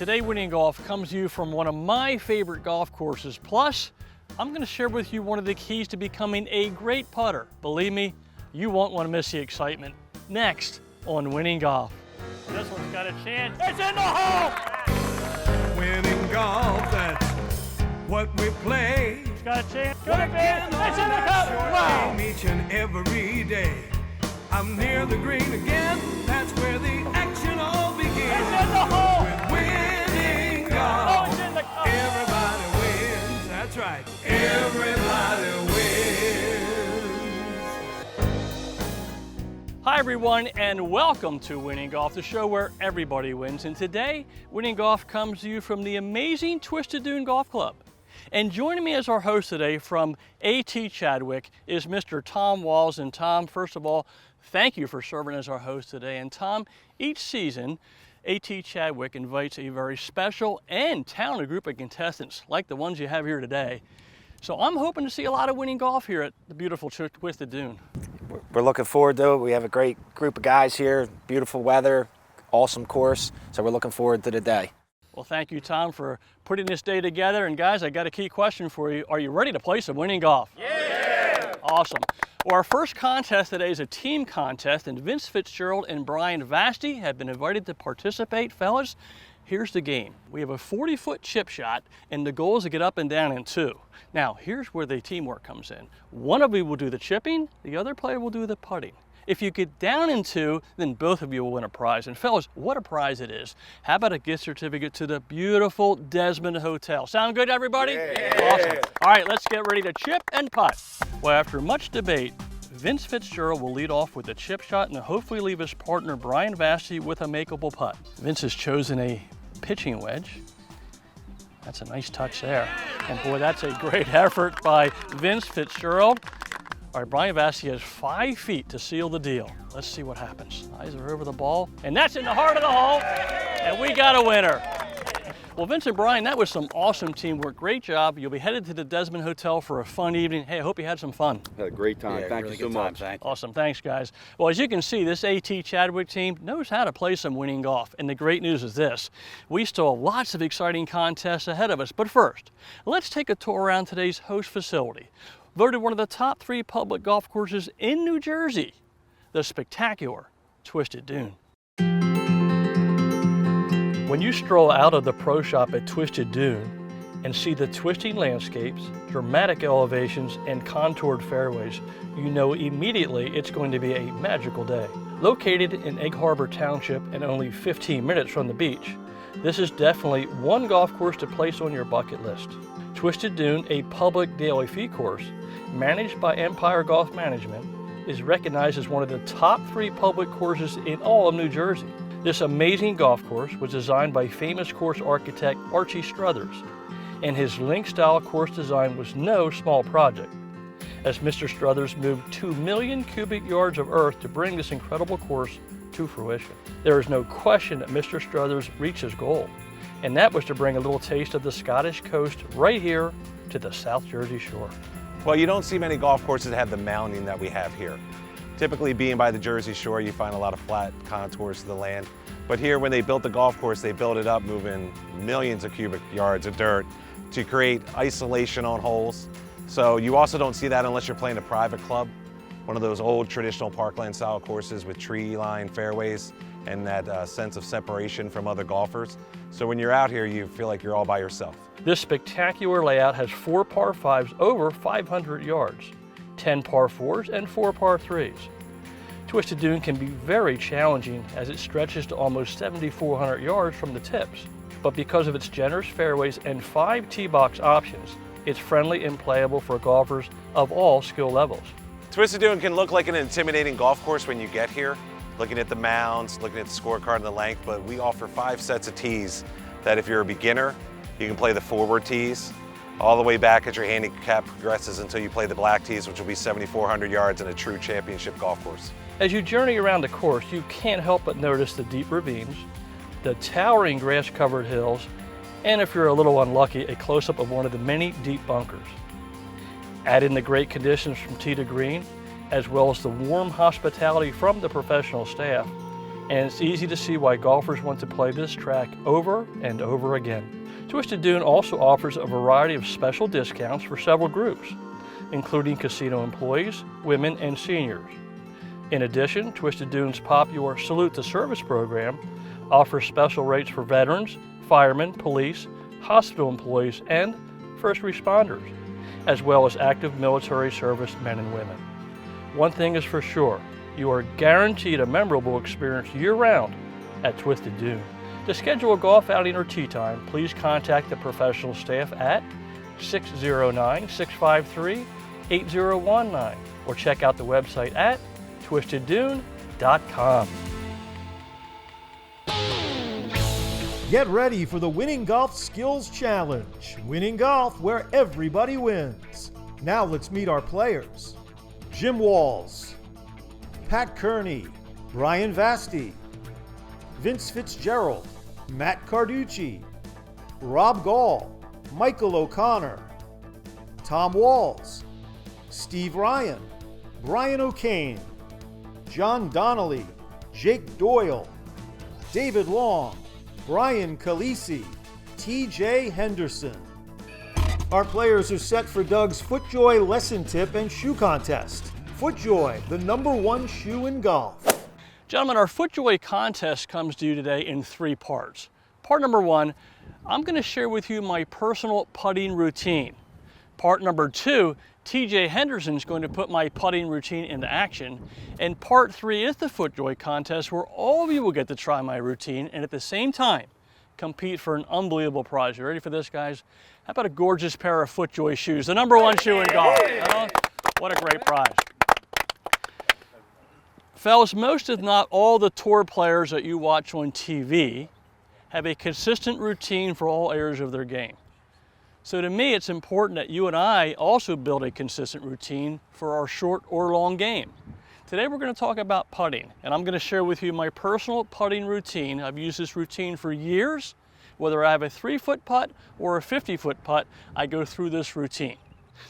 Today Winning Golf comes to you from one of my favorite golf courses. Plus, I'm going to share with you one of the keys to becoming a great putter. Believe me, you won't want to miss the excitement. Next on Winning Golf. This one's got a chance. It's in the hole! Winning golf, that's what we play. It's got a chance. Good again. It's in the cup. Wow. Each and every day. I'm near the green again. That's where the action all begins. It's in the hole. With winning golf. Oh, it's in the cup. Everybody wins. That's right. Everybody wins. Hi everyone, and welcome to Winning Golf, the show where everybody wins. And today, Winning Golf comes to you from the amazing Twisted Dune Golf Club. And joining me as our host today from A.T. Chadwick is Mr. Tom Walls. And Tom, first of all, thank you for serving as our host today. And Tom, each season, A.T. Chadwick invites a very special and talented group of contestants like the ones you have here today. So I'm hoping to see a lot of winning golf here at the beautiful Twisted Dune. We're looking forward to it. We have a great group of guys here, beautiful weather, awesome course, so we're looking forward to the day. Well, thank you, Tom, for putting this day together. And guys, I got a key question for you. Are you ready to play some winning golf? Yeah! Awesome. Well, our first contest today is a team contest, and Vince Fitzgerald and Brian Vasti have been invited to participate. Fellas, here's the game. We have a 40-foot chip shot, and the goal is to get up and down in two. Now, here's where the teamwork comes in. One of you will do the chipping, the other player will do the putting. If you get down in two, then both of you will win a prize. And fellas, what a prize it is. How about a gift certificate to the beautiful Desmond Hotel? Sound good, everybody? Yeah. Awesome. All right, let's get ready to chip and putt. Well, after much debate, Vince Fitzgerald will lead off with a chip shot and hopefully leave his partner Brian Vasti with a makeable putt. Vince has chosen a pitching wedge. That's a nice touch there. And boy, that's a great effort by Vince Fitzgerald. All right, Brian Vasti has 5 feet to seal the deal. Let's see what happens. Eyes are over the ball, and that's in the heart of the hole, and we got a winner. Well, Vince and Brian, that was some awesome teamwork. Great job. You'll be headed to the Desmond Hotel for a fun evening. Hey, I hope you had some fun. Had a great time. Yeah, Thank really you so good time. much. Thank you. Awesome. Thanks, guys. Well, as you can see, this A.T. Chadwick team knows how to play some winning golf. And the great news is this. We still have lots of exciting contests ahead of us. But first, let's take a tour around today's host facility. Voted one of the top 3 public golf courses in New Jersey, the spectacular Twisted Dune. When you stroll out of the pro shop at Twisted Dune and see the twisting landscapes, dramatic elevations, and contoured fairways, you know immediately it's going to be a magical day. Located in Egg Harbor Township and only 15 minutes from the beach, this is definitely one golf course to place on your bucket list. Twisted Dune, a public daily fee course managed by Empire Golf Management, is recognized as one of the top 3 public courses in all of New Jersey. This amazing golf course was designed by famous course architect Archie Struthers, and his link-style course design was no small project, as Mr. Struthers moved 2 million cubic yards of earth to bring this incredible course to fruition. There is no question that Mr. Struthers reached his goal, and that was to bring a little taste of the Scottish coast right here to the South Jersey shore. Well, you don't see many golf courses that have the mounding that we have here. Typically, being by the Jersey Shore, you find a lot of flat contours to the land. But here, when they built the golf course, they built it up moving millions of cubic yards of dirt to create isolation on holes. So you also don't see that unless you're playing a private club, one of those old traditional parkland style courses with tree-lined fairways and that sense of separation from other golfers. So when you're out here, you feel like you're all by yourself. This spectacular layout has 4 par 5s over 500 yards, 10 par 4s, and 4 par 3s. Twisted Dune can be very challenging as it stretches to almost 7,400 yards from the tips. But because of its generous fairways and 5 tee box options, it's friendly and playable for golfers of all skill levels. Twisted Dune can look like an intimidating golf course when you get here, looking at the mounds, looking at the scorecard and the length, but we offer 5 sets of tees that if you're a beginner, you can play the forward tees, all the way back as your handicap progresses until you play the black tees, which will be 7,400 yards in a true championship golf course. As you journey around the course, you can't help but notice the deep ravines, the towering grass-covered hills, and if you're a little unlucky, a close-up of one of the many deep bunkers. Add in the great conditions from tee to green, as well as the warm hospitality from the professional staff, and it's easy to see why golfers want to play this track over and over again. Twisted Dune also offers a variety of special discounts for several groups, including casino employees, women, and seniors. In addition, Twisted Dune's popular Salute to Service program offers special rates for veterans, firemen, police, hospital employees, and first responders, as well as active military service men and women. One thing is for sure, you are guaranteed a memorable experience year-round at Twisted Dune. To schedule a golf outing or tee time, please contact the professional staff at 609-653-8019 or check out the website at twisteddune.com. Get ready for the Winning Golf Skills Challenge. Winning golf where everybody wins. Now let's meet our players. Jim Walls, Pat Kearney, Brian Vasti, Vince Fitzgerald, Matt Carducci, Rob Gall, Michael O'Connor, Tom Walls, Steve Ryan, Brian O'Kane, John Donnelly, Jake Doyle, David Long, Brian Calisi, TJ Henderson. Our players are set for Doug's FootJoy lesson tip and shoe contest. FootJoy, the #1 shoe in golf. Gentlemen, our FootJoy contest comes to you today in 3 parts. Part number 1, I'm going to share with you my personal putting routine. Part number 2, TJ Henderson is going to put my putting routine into action. And part 3 is the FootJoy contest, where all of you will get to try my routine and at the same time compete for an unbelievable prize. You ready for this, guys? How about a gorgeous pair of FootJoy shoes, the #1 shoe in golf? What a great prize. Fellas, most if not all the tour players that you watch on TV have a consistent routine for all areas of their game. So to me, it's important that you and I also build a consistent routine for our short or long game. Today we're going to talk about putting, and I'm going to share with you my personal putting routine. I've used this routine for years. Whether I have a 3-foot putt or a 50-foot putt, I go through this routine.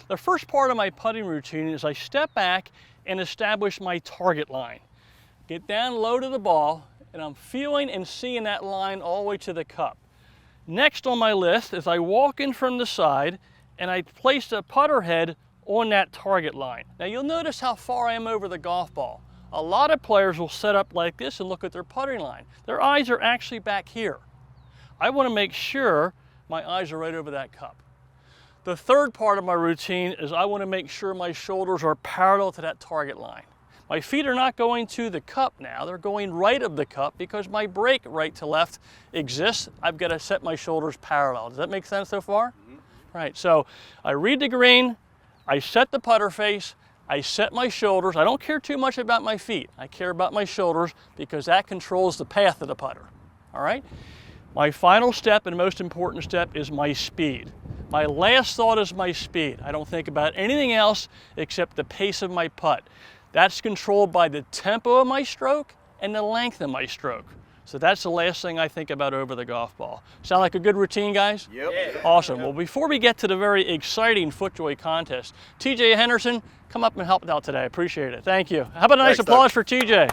The first part of my putting routine is I step back and establish my target line. Get down low to the ball, and I'm feeling and seeing that line all the way to the cup. Next on my list is I walk in from the side and I place the putter head on that target line. Now you'll notice how far I am over the golf ball. A lot of players will set up like this and look at their putting line. Their eyes are actually back here. I want to make sure my eyes are right over that cup. The third part of my routine is I want to make sure my shoulders are parallel to that target line. My feet are not going to the cup now, they're going right of the cup because my break right to left exists. I've got to set my shoulders parallel. Does that make sense so far? Mm-hmm. Right, so I read the green, I set the putter face, I set my shoulders. I don't care too much about my feet. I care about my shoulders because that controls the path of the putter, all right? My final step and most important step is my speed. My last thought is my speed. I don't think about anything else except the pace of my putt. That's controlled by the tempo of my stroke and the length of my stroke. So that's the last thing I think about over the golf ball. Sound like a good routine, guys? Yep. Yeah. Awesome. Well, before we get to the very exciting FootJoy contest, TJ Henderson, come up and help out today. I appreciate it. Thank you. How about a nice applause for TJ?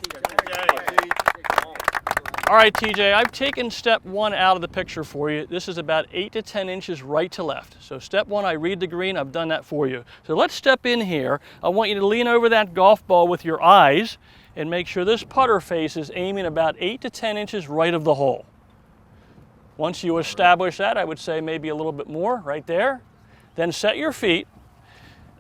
All right, TJ, I've taken step 1 out of the picture for you. This is about 8 to 10 inches right to left. So step 1, I read the green, I've done that for you. So let's step in here. I want you to lean over that golf ball with your eyes and make sure this putter face is aiming about 8 to 10 inches right of the hole. Once you establish that, I would say maybe a little bit more right there. Then set your feet.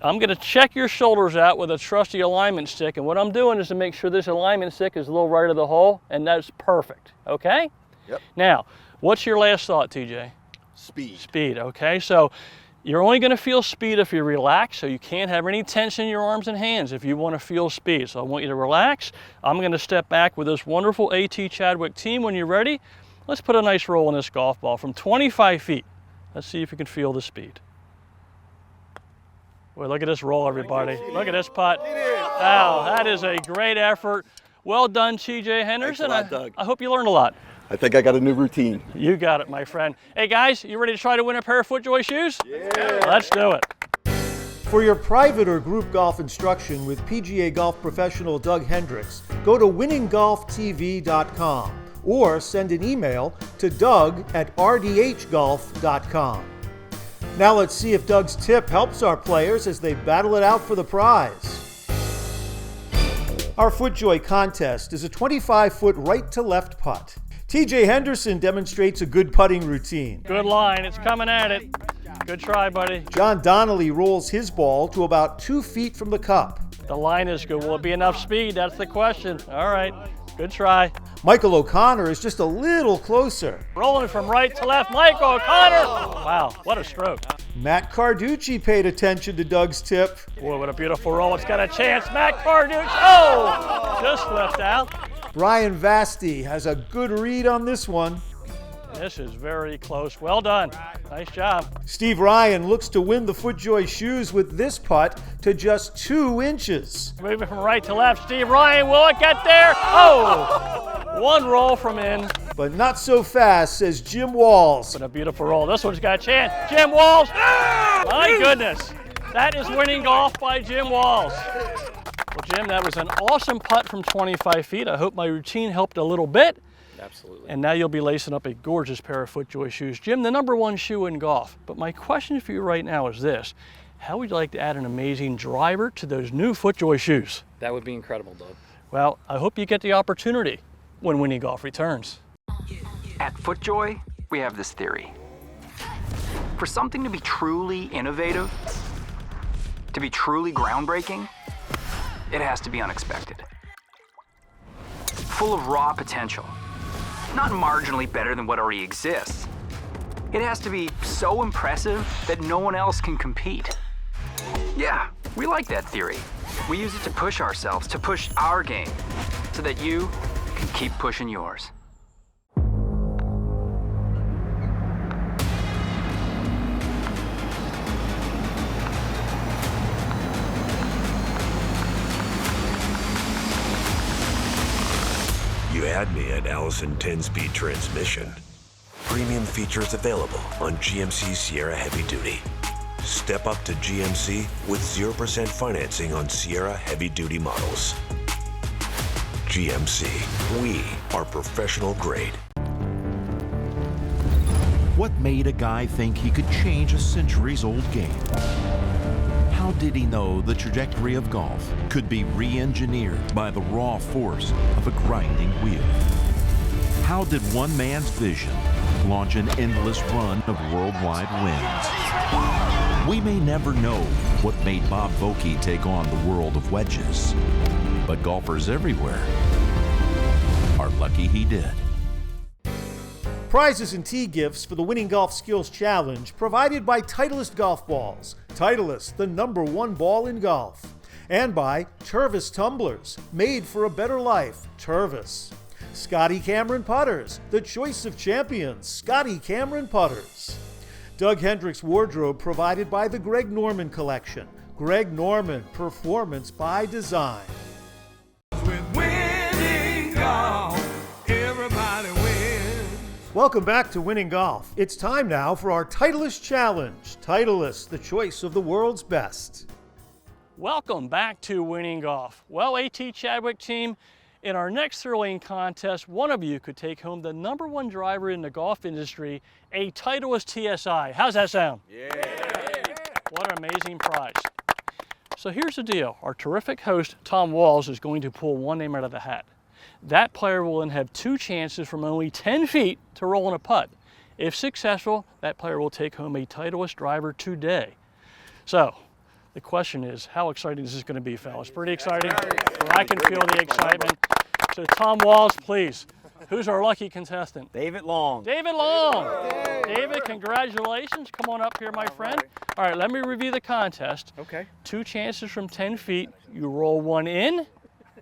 I'm going to check your shoulders out with a trusty alignment stick, and what I'm doing is to make sure this alignment stick is a little right of the hole, and that's perfect, okay? Yep. Now, what's your last thought, TJ? Speed. Speed, okay? So you're only going to feel speed if you relax, so you can't have any tension in your arms and hands if you want to feel speed. So I want you to relax. I'm going to step back with this wonderful AT Chadwick team. When you're ready, let's put a nice roll in this golf ball from 25 feet. Let's see if you can feel the speed. Boy, look at this roll, everybody. Look at this putt. Wow, that is a great effort. Well done, TJ Henderson. Thanks a lot, Doug. I hope you learned a lot. I think I got a new routine. You got it, my friend. Hey, guys, you ready to try to win a pair of FootJoy shoes? Yeah. Let's do it. For your private or group golf instruction with PGA golf professional Doug Hendricks, go to winninggolftv.com or send an email to doug@rdhgolf.com. Now let's see if Doug's tip helps our players as they battle it out for the prize. Our FootJoy contest is a 25-foot right-to-left putt. TJ Henderson demonstrates a good putting routine. Good line, it's coming at it. Good try, buddy. John Donnelly rolls his ball to about 2 feet from the cup. The line is good. Will it be enough speed? That's the question. All right, good try. Michael O'Connor is just a little closer. Rolling from right to left, Mike O'Connor. Wow, what a stroke. Matt Carducci paid attention to Doug's tip. Boy, what a beautiful roll. It's got a chance. Matt Carducci. Oh, just left out. Brian Vasti has a good read on this one. This is very close. Well done. Nice job. Steve Ryan looks to win the FootJoy shoes with this putt to just 2 inches. Moving from right to left. Steve Ryan, will it get there? Oh, one roll from in. But not so fast, says Jim Walls. What a beautiful roll. This one's got a chance. Jim Walls. My goodness. That is winning golf by Jim Walls. Well, Jim, that was an awesome putt from 25 feet. I hope my routine helped a little bit. Absolutely. And now you'll be lacing up a gorgeous pair of FootJoy shoes. Jim, the #1 shoe in golf. But my question for you right now is this. How would you like to add an amazing driver to those new FootJoy shoes? That would be incredible, Doug. Well, I hope you get the opportunity when Winning Golf returns. At FootJoy, we have this theory. For something to be truly innovative, to be truly groundbreaking, it has to be unexpected. Full of raw potential. Not marginally better than what already exists. It has to be so impressive that no one else can compete. Yeah, we like that theory. We use it to push ourselves, to push our game, so that you can keep pushing yours. You had me at Allison 10-speed transmission. Premium features available on GMC Sierra Heavy Duty. Step up to GMC with 0% financing on Sierra Heavy Duty models. GMC, we are professional grade. What made a guy think he could change a centuries-old game? How did he know the trajectory of golf could be re-engineered by the raw force of a grinding wheel? How did one man's vision launch an endless run of worldwide wins? We may never know what made Bob Vokey take on the world of wedges, but golfers everywhere are lucky he did. Prizes and tee gifts for the Winning Golf Skills Challenge provided by Titleist Golf Balls. Titleist, the #1 ball in golf. And by Tervis Tumblers, made for a better life, Tervis. Scotty Cameron Putters, the choice of champions, Scotty Cameron Putters. Doug Hendricks wardrobe provided by the Greg Norman Collection. Greg Norman, performance by design. With winning golf, everybody wins. Welcome back to Winning Golf. It's time now for our Titleist Challenge. Titleist, the choice of the world's best. Welcome back to Winning Golf. Well, AT Chadwick team, in our next thrilling contest, one of you could take home the #1 driver in the golf industry, a Titleist TSI. How's that sound? Yeah! What an amazing prize. So here's the deal. Our terrific host, Tom Walls, is going to pull one name out of the hat. That player will then have 2 chances from only 10 feet to roll in a putt. If successful, that player will take home a Titleist driver today. So, the question is, how exciting is this going to be, fellas? Pretty exciting? Well, I can feel the excitement. So Tom Walls, please. Who's our lucky contestant? David Long. David Long. David, congratulations. Come on up here, my friend. All right, let me review the contest. Okay. 2 chances from 10 feet. You roll one in.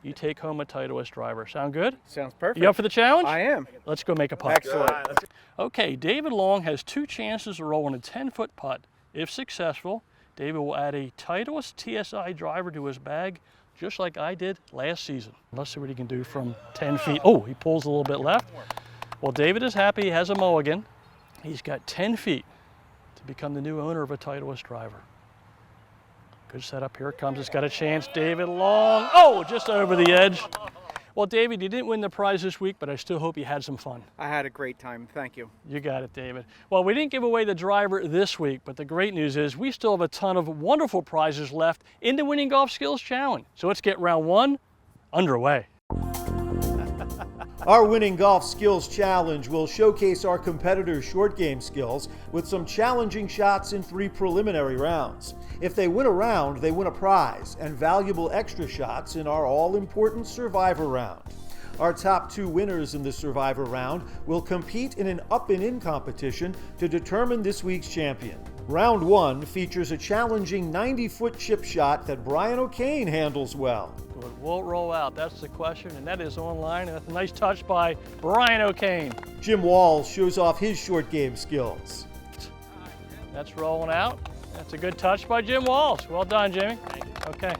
You take home a Titleist driver. Sound good? Sounds perfect. You up for the challenge? I am. Let's go make a putt. Excellent. Okay, David Long has 2 chances to roll in a 10-foot putt. If successful, David will add a Titleist TSI driver to his bag, just like I did last season. Let's see what he can do from 10 feet. Oh, he pulls a little bit left. Well, David is happy. He has a mulligan. He's got 10 feet to become the new owner of a Titleist driver. Good setup, here it comes, it's got a chance, David Long. Oh, just over the edge. Well, David, you didn't win the prize this week, but I still hope you had some fun. I had a great time, thank you. You got it, David. Well, we didn't give away the driver this week, but the great news is we still have a ton of wonderful prizes left in the Winning Golf Skills Challenge. So let's get round one underway. Our Winning Golf Skills Challenge will showcase our competitors' short game skills with some challenging shots in 3 preliminary rounds. If they win a round, they win a prize and valuable extra shots in our all-important Survivor round. Our top 2 winners in the Survivor round will compete in an up and in competition to determine this week's champion. Round 1 features a challenging 90-foot chip shot that Brian O'Kane handles well. It won't roll out, that's the question, and that is online, and that's a nice touch by Brian O'Kane. Jim Walls shows off his short game skills. That's rolling out. That's a good touch by Jim Walls. Well done, Jimmy. Okay.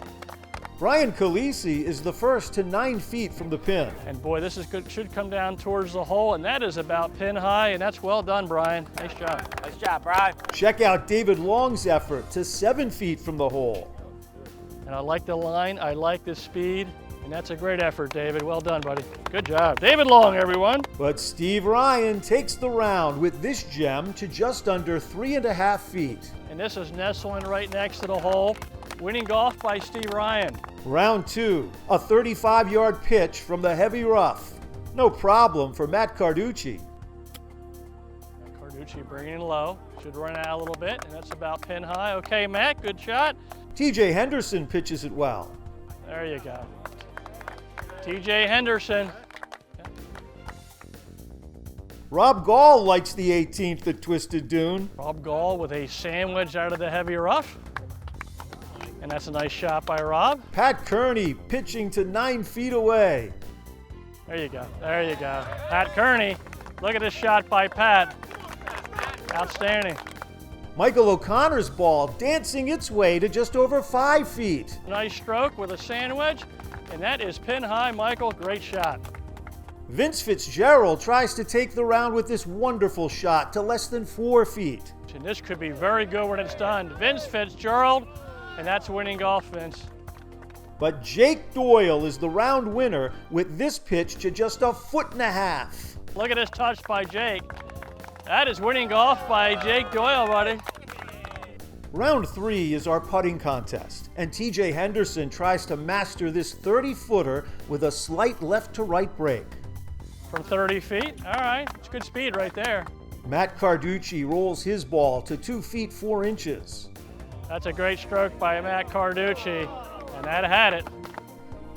Brian Calisi is the first to 9 feet from the pin. And boy, this is good. Should come down towards the hole, and that is about pin high, and that's well done, Brian. Nice job. Nice job, Brian. Check out David Long's effort to 7 feet from the hole. And I like the line, I like the speed, and that's a great effort, David. Well done, buddy. Good job. David Long, everyone. But Steve Ryan takes the round with this gem to just under 3.5 feet. And this is nestling right next to the hole. Winning golf by Steve Ryan. Round 2, a 35-yard pitch from the heavy rough. No problem for Matt Carducci. Carducci bringing it low. Should run out a little bit, and that's about pin high. Okay, Matt, good shot. TJ Henderson pitches it well. There you go. TJ Henderson. Rob Gall likes the 18th at Twisted Dune. Rob Gall with a sandwich out of the heavy rough. And that's a nice shot by Rob. Pat Kearney pitching to 9 feet away. There you go. There you go. Pat Kearney. Look at this shot by Pat. Outstanding. Michael O'Connor's ball dancing its way to just over 5 feet. Nice stroke with a sandwich. And that is pin high, Michael. Great shot. Vince Fitzgerald tries to take the round with this wonderful shot to less than 4 feet. And this could be very good when it's done. Vince Fitzgerald, and that's winning golf, Vince. But Jake Doyle is the round winner with this pitch to just 1.5 feet. Look at this touch by Jake. That is winning golf by Jake Doyle, buddy. Round 3 is our putting contest, and TJ Henderson tries to master this 30-footer with a slight left to right break. From 30 feet, all right, it's good speed right there. Matt Carducci rolls his ball to 2 feet 4 inches. That's a great stroke by Matt Carducci, and that had it.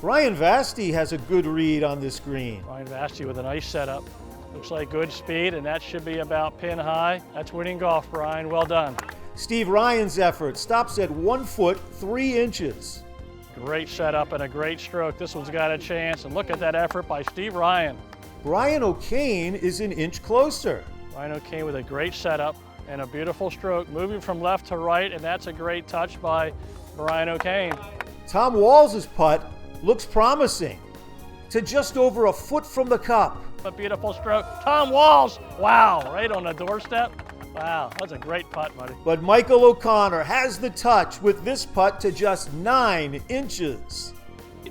Brian Vasti has a good read on this green. Brian Vasti with a nice setup. Looks like good speed, and that should be about pin high. That's winning golf, Brian. Well done. Steve Ryan's effort stops at 1 foot 3 inches. Great setup and a great stroke. This one's got a chance, and look at that effort by Steve Ryan. Brian O'Kane is an inch closer. Brian O'Kane with a great setup and a beautiful stroke, moving from left to right, and that's a great touch by Brian O'Kane. Tom Walls' putt looks promising to just over 1 foot from the cup. A beautiful stroke. Tom Walls, wow, right on the doorstep. Wow, that's a great putt, buddy. But Michael O'Connor has the touch with this putt to just 9 inches.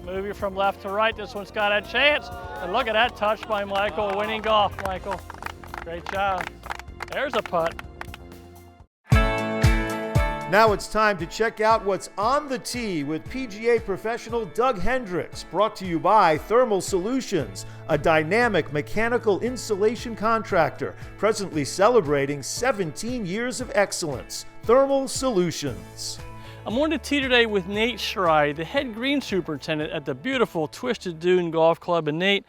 Moving from left to right, this one's got a chance. And look at that touch by Michael, winning golf, Michael. Great job. There's a putt. Now it's time to check out what's on the tee with PGA professional Doug Hendricks, brought to you by Thermal Solutions, a dynamic mechanical insulation contractor presently celebrating 17 years of excellence. Thermal Solutions. I'm on the tee today with Nate Schride, the head green superintendent at the beautiful Twisted Dune Golf Club. And Nate,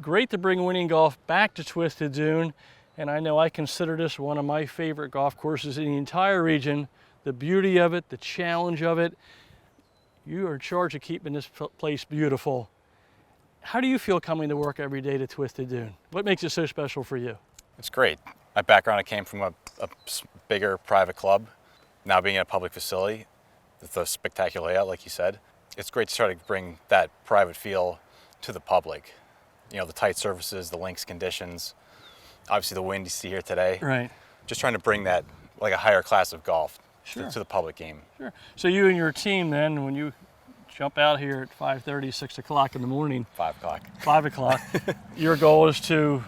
great to bring winning golf back to Twisted Dune. And I know I consider this one of my favorite golf courses in the entire region. The beauty of it, the challenge of it. You are in charge of keeping this place beautiful. How do you feel coming to work every day to Twisted Dune? What makes it so special for you? It's great. My background, I came from a bigger private club. Now being in a public facility, with a spectacular layout, like you said, it's great to try to bring that private feel to the public. You know, the tight surfaces, the links conditions, obviously the wind you see here today. Right. Just trying to bring that, like a higher class of golf Sure. to the public game. Sure. So you and your team then, when you jump out here at 5:30, 6 o'clock in the morning, 5 o'clock. 5 o'clock, your goal is to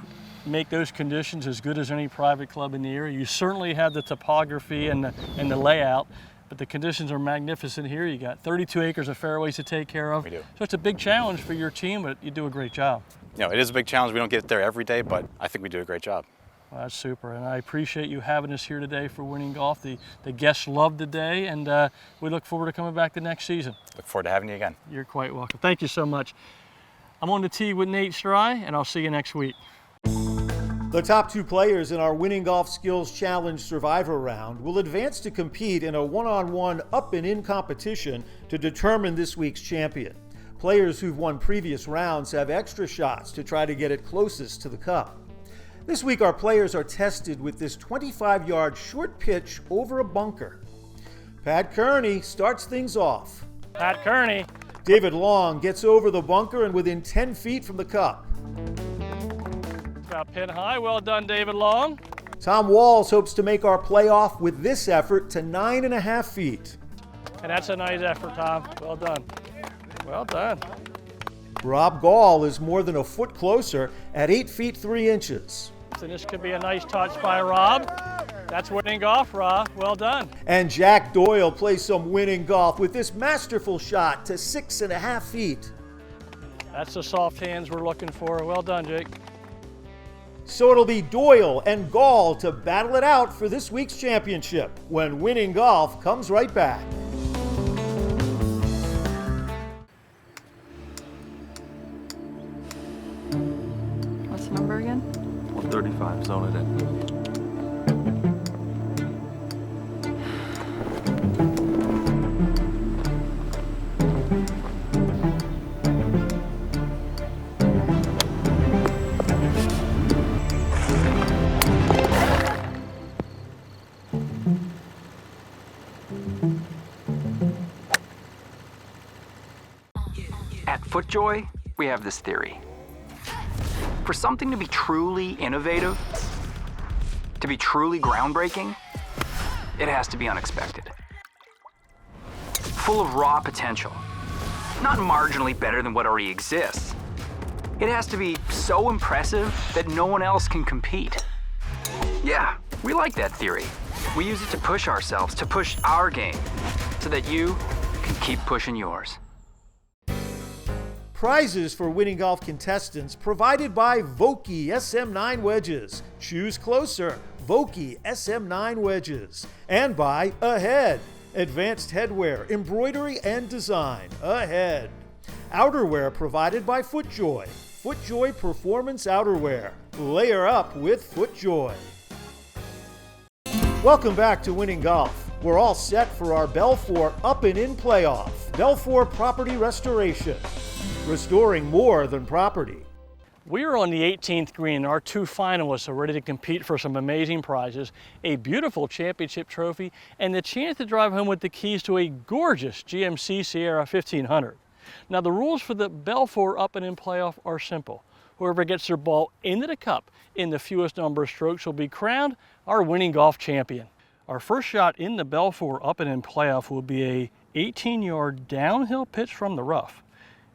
make those conditions as good as any private club in the area. You certainly have the topography and the layout, but the conditions are magnificent here. You got 32 acres of fairways to take care of. We do. So it's a big challenge for your team, but you do a great job. You know, it is a big challenge. We don't get there every day, but I think we do a great job. Well, that's super, and I appreciate you having us here today for Winning Golf. The guests loved the day, and we look forward to coming back the next season. Look forward to having you again. You're quite welcome. Thank you so much. I'm on the tee with Nate Stry, and I'll see you next week. The top 2 players in our Winning Golf Skills Challenge Survivor Round will advance to compete in a one-on-one up and in competition to determine this week's champion. Players who've won previous rounds have extra shots to try to get it closest to the cup. This week our players are tested with this 25-yard short pitch over a bunker. Pat Kearney starts things off. Pat Kearney. David Long gets over the bunker and within 10 feet from the cup. Got pin high. Well done, David Long. Tom Walls hopes to make our playoff with this effort to 9.5 feet. And that's a nice effort, Tom. Well done. Well done. Rob Gall is more than a foot closer at 8 feet 3 inches. So this could be a nice touch by Rob. That's winning golf, Rob. Well done. And Jack Doyle plays some winning golf with this masterful shot to 6.5 feet. That's the soft hands we're looking for. Well done, Jake. So it'll be Doyle and Gall to battle it out for this week's championship when Winning Golf comes right back. What's the number again? 135, zone it in. At FootJoy, we have this theory. For something to be truly innovative, to be truly groundbreaking, it has to be unexpected. Full of raw potential, not marginally better than what already exists. It has to be so impressive that no one else can compete. Yeah, we like that theory. We use it to push ourselves, to push our game, so that you can keep pushing yours. Prizes for Winning Golf contestants provided by Vokey SM9 wedges. Choose closer, Vokey SM9 wedges. And by Ahead, advanced headwear, embroidery, and design. Ahead. Outerwear provided by FootJoy. FootJoy Performance Outerwear. Layer up with FootJoy. Welcome back to Winning Golf. We're all set for our Belfour Up and In playoff. Belfour Property Restoration. Restoring more than property. We are on the 18th green. Our 2 finalists are ready to compete for some amazing prizes, a beautiful championship trophy, and the chance to drive home with the keys to a gorgeous GMC Sierra 1500. Now the rules for the Belfour Up and In playoff are simple. Whoever gets their ball into the cup in the fewest number of strokes will be crowned our winning golf champion. Our first shot in the Belfour Up and In playoff will be a 18-yard downhill pitch from the rough.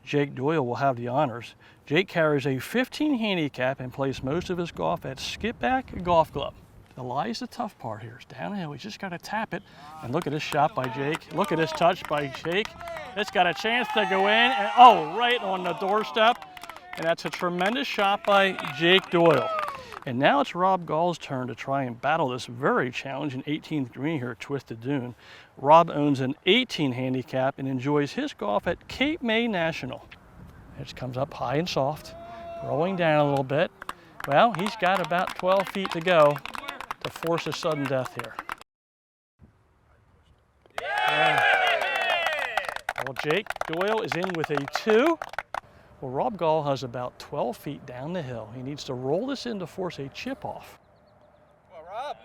Jake Doyle will have the honors. Jake carries a 15 handicap and plays most of his golf at Skipback Golf Club. The lie's the tough part here. It's downhill. He's just got to tap it. And look at this shot by Jake. Look at this touch by Jake. It's got a chance to go in. And oh, right on the doorstep. And that's a tremendous shot by Jake Doyle. And now it's Rob Gall's turn to try and battle this very challenging 18th green here at Twisted Dune. Rob owns an 18 handicap and enjoys his golf at Cape May National. It comes up high and soft, rolling down a little bit. Well, he's got about 12 feet to go to force a sudden death here. Well, Jake Doyle is in with a 2. Well, Rob Gall has about 12 feet down the hill. He needs to roll this in to force a chip off.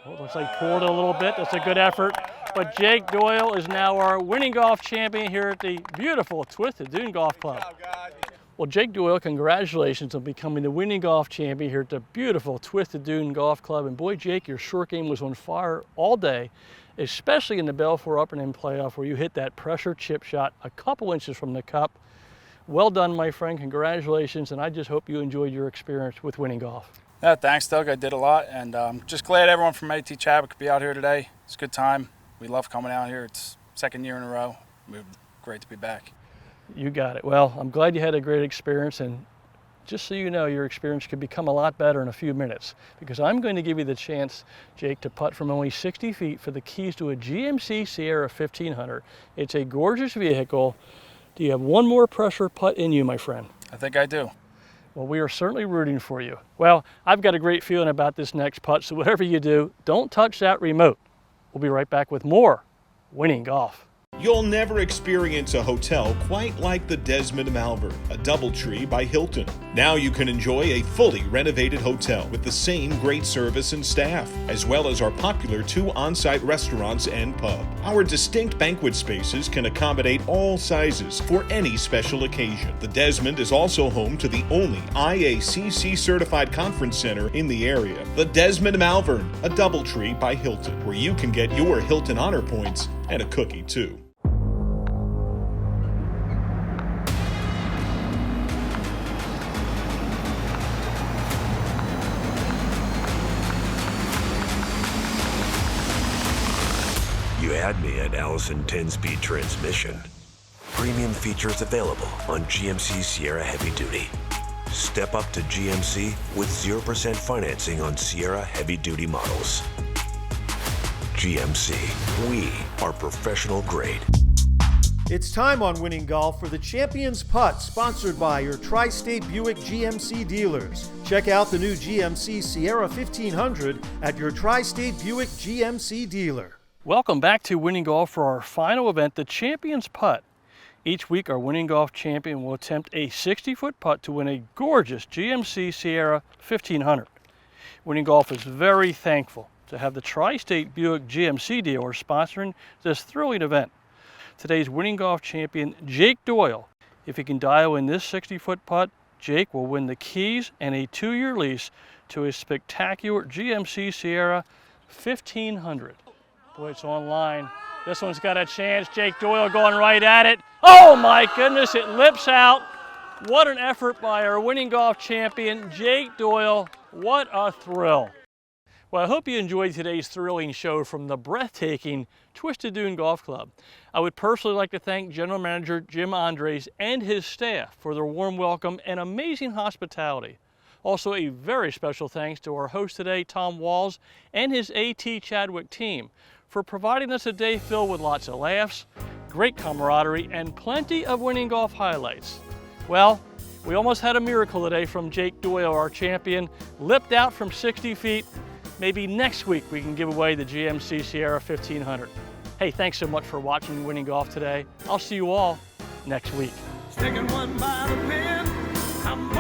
Well, looks like pulled it a little bit. That's a good effort. But Jake Doyle is now our winning golf champion here at the beautiful Twisted Dune Golf Club. Well, Jake Doyle, congratulations on becoming the winning golf champion here at the beautiful Twisted Dune Golf Club. And boy, Jake, your short game was on fire all day. especially in the Belfour Up and In playoff where you hit that pressure chip shot a couple inches from the cup. Well done, my friend. Congratulations, and I just hope you enjoyed your experience with Winning Golf. Yeah, thanks, Doug. I did a lot, and just glad everyone from AT Chadwick could be out here today. It's a good time. We love coming out here. It's second year in a row. We're great to be back. You got it. Well, I'm glad you had a great experience, and just so you know, your experience could become a lot better in a few minutes, because I'm going to give you the chance, Jake, to putt from only 60 feet for the keys to a GMC Sierra 1500. It's a gorgeous vehicle. Do you have one more pressure putt in you, my friend? I think I do. Well, we are certainly rooting for you. Well, I've got a great feeling about this next putt, so whatever you do, don't touch that remote. We'll be right back with more Winning Golf. You'll never experience a hotel quite like the Desmond Malvern, a DoubleTree by Hilton. Now you can enjoy a fully renovated hotel with the same great service and staff, as well as our popular 2 on-site restaurants and pub. Our distinct banquet spaces can accommodate all sizes for any special occasion. The Desmond is also home to the only IACC certified conference center in the area. The Desmond Malvern, a DoubleTree by Hilton, where you can get your Hilton honor points and a cookie too. You had me at Allison 10-speed transmission. Premium features available on GMC Sierra Heavy Duty. Step up to GMC with 0% financing on Sierra Heavy Duty models. GMC, we are professional grade. It's time on Winning Golf for the Champions Putt, sponsored by your Tri-State Buick GMC dealers. Check out the new GMC Sierra 1500 at your Tri-State Buick GMC dealer. Welcome back to Winning Golf for our final event, the Champions Putt. Each week, our Winning Golf champion will attempt a 60-foot putt to win a gorgeous GMC Sierra 1500. Winning Golf is very thankful to have the Tri-State Buick GMC dealer sponsoring this thrilling event. Today's Winning Golf champion, Jake Doyle. If he can dial in this 60-foot putt, Jake will win the keys and a 2-year lease to a spectacular GMC Sierra 1500. Boy, it's online. This one's got a chance. Jake Doyle going right at it. Oh my goodness, it lips out. What an effort by our Winning Golf champion, Jake Doyle. What a thrill. Well, I hope you enjoyed today's thrilling show from the breathtaking Twisted Dune Golf Club. I would personally like to thank General Manager Jim Andres and his staff for their warm welcome and amazing hospitality. Also, a very special thanks to our host today, Tom Walls, and his AT Chadwick team for providing us a day filled with lots of laughs, great camaraderie, and plenty of Winning Golf highlights. Well, we almost had a miracle today from Jake Doyle, our champion, lipped out from 60 feet. Maybe next week we can give away the GMC Sierra 1500. Hey, thanks so much for watching Winning Golf today. I'll see you all next week. Sticking one by the pin, I'm